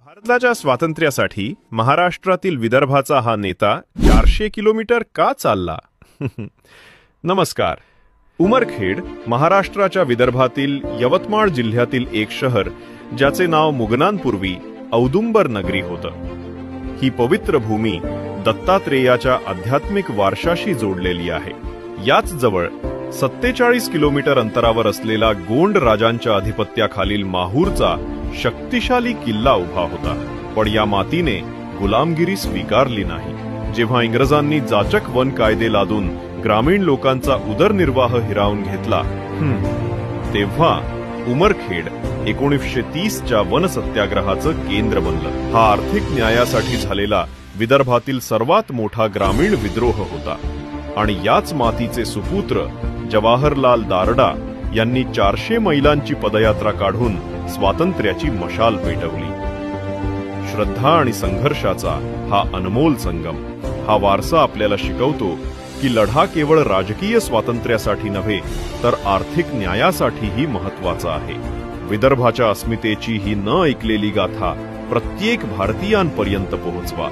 भारताच्या स्वातंत्र्यासाठी महाराष्ट्रातील विदर्भाचा हा नेता 400 किलोमीटर का चालला? नमस्कार. उमरखेड महाराष्ट्राच्या विदर्भातील यवतमाळ जिल्ह्यातील एक शहर ज्याचे नाव मुगनांपूर्वी औदुंबर नगरी होतं. ही पवित्र भूमी दत्तात्रेयाच्या आध्यात्मिक वारशाशी जोडलेली आहे. याच जवळ 47 किलोमीटर अंतरावर असलेला गोंड राजांच्या अधिपत्याखालील माहूरचा शक्तिशाली किल्ला उभा होता. पण या मातीने गुलामगिरी स्वीकारली नाही. जेव्हा इंग्रजांनी जाचक वन कायदे लादून ग्रामीण लोकांचा उदरनिर्वाह हिरावून घेतला, तेव्हा उमरखेड 1930च्या वन सत्याग्रहाचं केंद्र बनलं. हा आर्थिक न्यायासाठी झालेला विदर्भातील सर्वात मोठा ग्रामीण विद्रोह होता आणि याच मातीचे सुपुत्र जवाहरलाल दारडा यांनी 400 मैलांची पदयात्रा काढून स्वातंत्र्याची मशाल पेटवली. श्रद्धा आणि संघर्षाचा हा अनमोल संगम. हा वारसा आपल्याला शिकवतो की लढा केवळ राजकीय स्वातंत्र्यासाठी नव्हे तर आर्थिक न्यायासाठीही महत्वाचा आहे. विदर्भाच्या अस्मितेची ही न ऐकलेली गाथा प्रत्येक भारतीयांपर्यंत पोहोचवा.